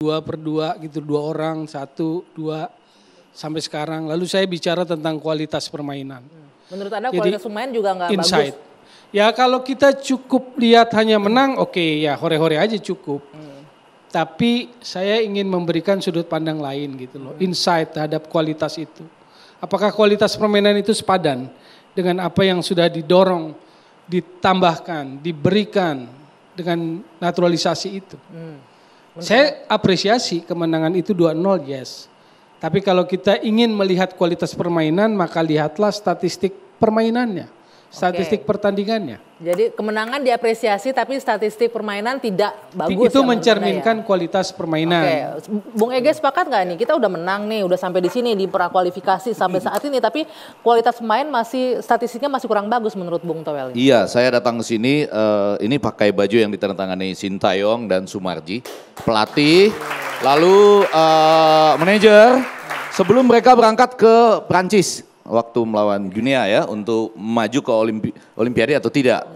2/2 gitu, 2 orang, 1, 2 sampai sekarang. Lalu saya bicara tentang kualitas permainan. Menurut Anda Jadi, kualitas pemain juga nggak bagus? Ya kalau kita cukup lihat hanya menang, oke ya hore-hore aja cukup. Tapi saya ingin memberikan sudut pandang lain gitu loh, insight terhadap kualitas itu. Apakah kualitas permainan itu sepadan dengan apa yang sudah didorong, ditambahkan, diberikan dengan naturalisasi itu. Saya apresiasi kemenangan itu 2-0, yes. Tapi kalau kita ingin melihat kualitas permainan, maka lihatlah statistik permainannya, statistik pertandingannya. Jadi kemenangan diapresiasi tapi statistik permainan tidak bagus. Itu mencerminkan kualitas permainan. Oke. Bung Ege sepakat nggak nih? Kita udah menang nih, udah sampai di sini di prakualifikasi sampai saat ini, tapi kualitas pemain masih statistiknya masih kurang bagus menurut Bung Toel. Iya, saya datang ke sini ini pakai baju yang ditandatangani Sintayong dan Sumarji, pelatih, lalu manajer. Sebelum mereka berangkat ke Prancis waktu melawan dunia ya untuk maju ke Olimpiade atau tidak.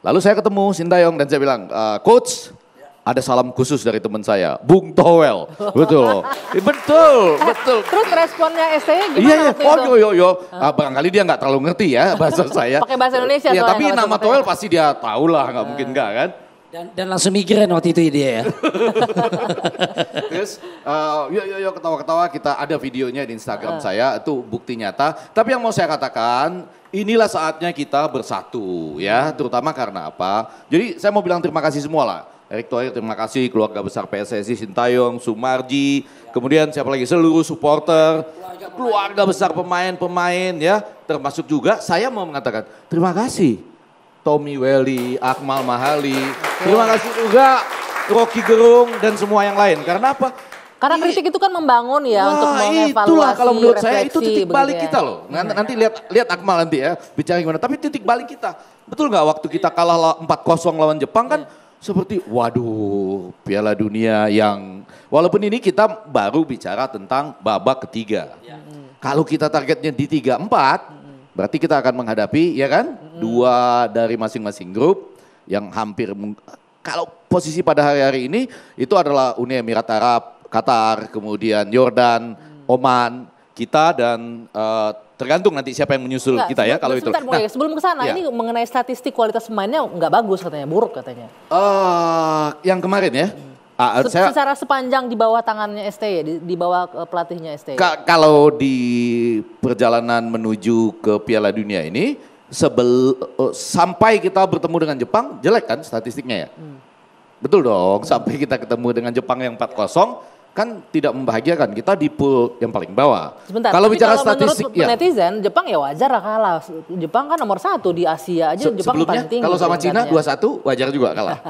Lalu saya ketemu Sintayong dan saya bilang, Coach, ada salam khusus dari teman saya, Bung Toel. Betul, betul. Terus responnya STY gimana? Iya, yo. Barangkali dia nggak terlalu ngerti ya bahasa saya. Pakai bahasa Indonesia. Iya, tapi nama Toel pasti dia tahu lah, nggak mungkin nggak kan. Dan langsung mikirin waktu itu dia ya. Terus yuk ketawa-ketawa, kita ada videonya di Instagram saya, itu bukti nyata. Tapi yang mau saya katakan, inilah saatnya kita bersatu ya, terutama karena apa? Jadi saya mau bilang terima kasih semua lah. Erick Thohir terima kasih, keluarga besar PSSI, Sintayong, Sumarji, kemudian siapa lagi, seluruh supporter, keluarga besar pemain-pemain ya, termasuk juga saya mau mengatakan terima kasih. Tommy Welly, Akmal Mahali, terima kasih juga Rocky Gerung dan semua yang lain. Karena apa? Karena kritik itu kan membangun ya untuk mengevaluasi, itulah kalau menurut saya itu titik balik ya. kita loh. Nanti lihat Akmal nanti ya bicara gimana. Tapi titik balik kita. Betul nggak waktu kita kalah 4-0 lawan Jepang kan seperti waduh Piala Dunia yang walaupun ini kita baru bicara tentang babak ketiga. Kalau kita targetnya di 3-4 berarti kita akan menghadapi ya kan 2 dari masing-masing grup yang hampir kalau posisi pada hari-hari ini itu adalah Uni Emirat Arab, Qatar, kemudian Yordan, Oman, kita dan tergantung nanti siapa yang menyusul kita ya kalau itu. Nah, sebelum ke sana ini mengenai statistik kualitas pemainnya nggak bagus katanya, buruk katanya. Yang kemarin ya. Secara sepanjang di bawah tangannya STY, di bawah pelatihnya STY. Kalau di perjalanan menuju ke Piala Dunia ini, sampai kita bertemu dengan Jepang, jelek kan statistiknya ya? Betul dong, sampai kita ketemu dengan Jepang yang 4-0, kan tidak membahagiakan, kita di pool yang paling bawah. Sebentar, kalau bicara statistik ya. Netizen, Jepang ya wajar lah kalah. Jepang kan nomor 1 di Asia aja, Jepang paling tinggi. Kalau sama Cina 2-1 wajar juga kalah.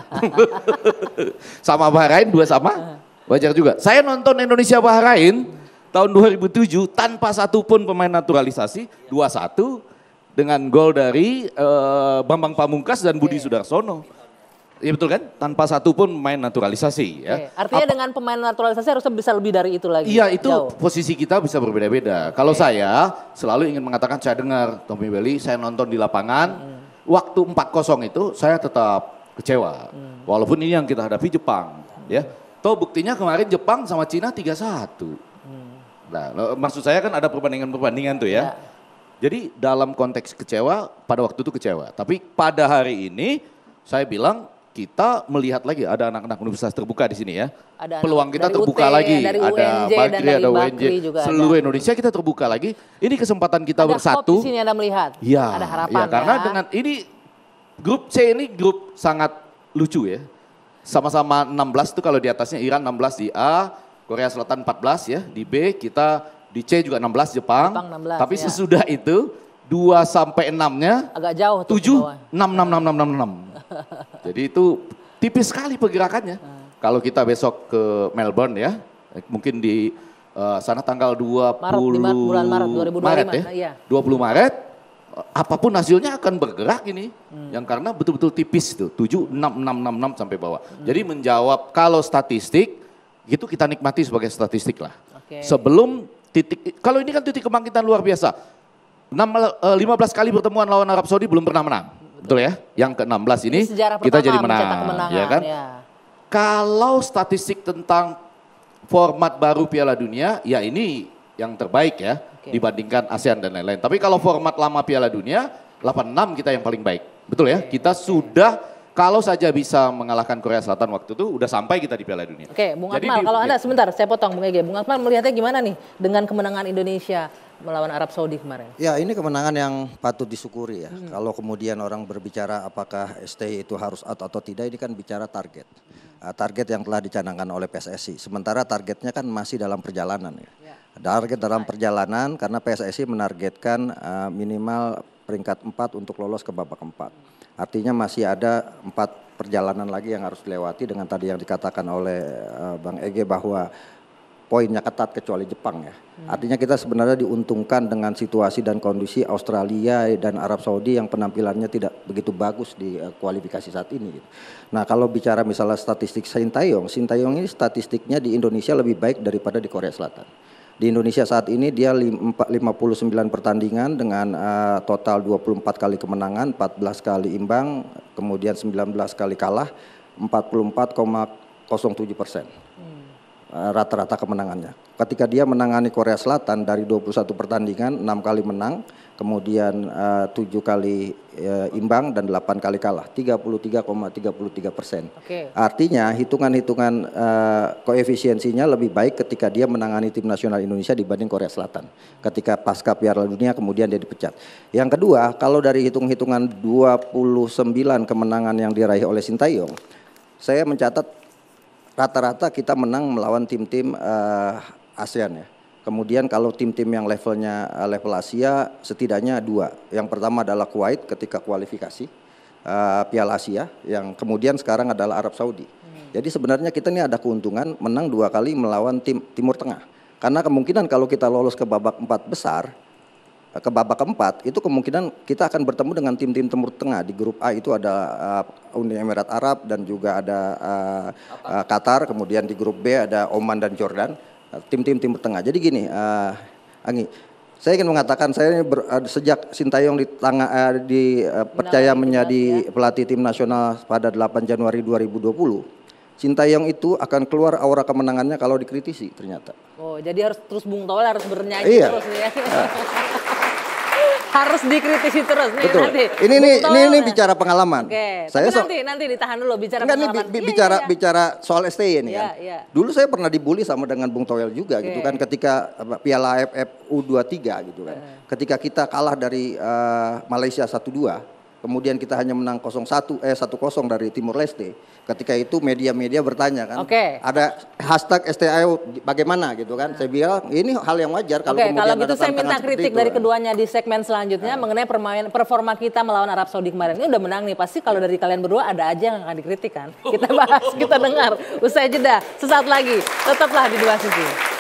Sama Bahrain 2-2 wajar juga. Saya nonton Indonesia Bahrain tahun 2007 tanpa satu pun pemain naturalisasi 2-1 dengan gol dari Bambang Pamungkas dan Budi Sudarsono. Iya betul kan? Tanpa satu pun pemain naturalisasi ya. Artinya dengan pemain naturalisasi harusnya bisa lebih dari itu lagi. Iya itu posisi kita bisa berbeda-beda. Kalau saya selalu ingin mengatakan, saya dengar Tommy Welly, saya nonton di lapangan. Waktu 4-0 itu saya tetap kecewa. Walaupun ini yang kita hadapi Jepang. Ya. Toh buktinya kemarin Jepang sama Cina 3-1. Nah maksud saya kan ada perbandingan-perbandingan tuh ya. Jadi dalam konteks kecewa, pada waktu itu kecewa. Tapi pada hari ini saya bilang, kita melihat lagi ada anak-anak universitas terbuka di sini ya. Ada peluang kita terbuka lagi. Dari ada UNJ, Bagri, ada UNJ. Juga seluruh ada. Indonesia kita terbuka lagi. Ini kesempatan kita bersatu. Ada di sini Anda melihat. Ya, ada harapan ya. Karena dengan ini grup C ini grup sangat lucu ya. Sama-sama 16 tuh kalau di atasnya Iran 16 di A, Korea Selatan 14 ya. Di B kita di C juga 16 Jepang. 16, tapi sesudah itu 2 sampai 6-nya agak jauh tuh 7 6 6 6 6 6. Jadi itu tipis sekali pergerakannya. Kalau kita besok ke Melbourne ya, mungkin di sana tanggal 20 bulan Maret 2025 Maret ya. Iya. 20 Maret apapun hasilnya akan bergerak ini. Yang karena betul-betul tipis itu 7 6 6 6 6 sampai bawah. Jadi menjawab kalau statistik itu kita nikmati sebagai statistik lah. Sebelum titik, kalau ini kan titik kebangkitan luar biasa. 15 kali pertemuan lawan Arab Saudi belum pernah menang. Betul ya? Yang ke-16 ini kita jadi menang. Ya kan? Ya. Kalau statistik tentang format baru Piala Dunia, ya ini yang terbaik ya dibandingkan ASEAN dan lain-lain. Tapi kalau format lama Piala Dunia, 86 kita yang paling baik. Betul ya? Kita sudah kalau saja bisa mengalahkan Korea Selatan waktu itu udah sampai kita di Piala Dunia. Oke, Bung Akmal, kalau Anda sebentar saya potong Bung Ege. Bung Akmal melihatnya gimana nih dengan kemenangan Indonesia melawan Arab Saudi kemarin? Ya, ini kemenangan yang patut disyukuri ya. Kalau kemudian orang berbicara apakah STI itu harus out atau tidak, ini kan bicara target. Target yang telah dicanangkan oleh PSSI. Sementara targetnya kan masih dalam perjalanan ya. Target dalam perjalanan karena PSSI menargetkan minimal peringkat 4 untuk lolos ke babak 4. Artinya masih ada 4 perjalanan lagi yang harus dilewati dengan tadi yang dikatakan oleh Bang Ege bahwa poinnya ketat kecuali Jepang ya. Artinya kita sebenarnya diuntungkan dengan situasi dan kondisi Australia dan Arab Saudi yang penampilannya tidak begitu bagus di kualifikasi saat ini. Nah kalau bicara misalnya statistik Sintayong ini statistiknya di Indonesia lebih baik daripada di Korea Selatan. Di Indonesia saat ini dia 59 pertandingan dengan total 24 kali kemenangan, 14 kali imbang, kemudian 19 kali kalah, 44,07%. Rata-rata kemenangannya. Ketika dia menangani Korea Selatan dari 21 pertandingan, 6 kali menang, kemudian 7 kali imbang dan 8 kali kalah, 33,33%. Artinya hitungan-hitungan koefisiensinya lebih baik ketika dia menangani tim nasional Indonesia dibanding Korea Selatan. Ketika pasca Piala Dunia kemudian dia dipecat. Yang kedua, kalau dari hitung-hitungan 29 kemenangan yang diraih oleh Sintayong, saya mencatat rata-rata kita menang melawan tim-tim ASEAN ya. Kemudian kalau tim-tim yang levelnya level Asia setidaknya 2. Yang pertama adalah Kuwait ketika kualifikasi Piala Asia, yang kemudian sekarang adalah Arab Saudi. Jadi sebenarnya kita ini ada keuntungan menang 2 kali melawan tim Timur Tengah. Karena kemungkinan kalau kita lolos ke babak 4 besar, ke babak keempat itu kemungkinan kita akan bertemu dengan tim-tim Timur Tengah. Di grup A itu ada Uni Emirat Arab dan juga ada Qatar, kemudian di grup B ada Oman dan Jordan, tim-tim Timur Tengah. Jadi gini, Anggi, saya ingin mengatakan saya sejak Sintayong dipercaya menjadi pelatih tim nasional pada 8 Januari 2020, Sintayong itu akan keluar aura kemenangannya kalau dikritisi ternyata. Oh, jadi harus terus Bung Toel harus bernyanyi terus nih ya. Harus dikritisi terus nih. Betul. Nanti. Ini bicara pengalaman. Oke. Saya nanti ditahan dulu bicara pengalaman. Bicara soal STY ini kan. Dulu saya pernah dibully sama dengan Bung Toel juga gitu kan ketika Piala AFF U23 gitu kan. Ketika kita kalah dari Malaysia 1-2, kemudian kita hanya menang 1-0 dari Timur Leste. Ketika itu media-media bertanya kan, ada hashtag STIO bagaimana gitu kan. Saya bilang ini hal yang wajar kalau kemudian kalau gitu ada saya minta kritik dari keduanya di segmen selanjutnya mengenai performa kita melawan Arab Saudi kemarin. Ini udah menang nih, pasti kalau dari kalian berdua ada aja yang akan dikritik kan. Kita bahas, kita dengar. Usai jeda, sesaat lagi tetaplah di Dua Sisi.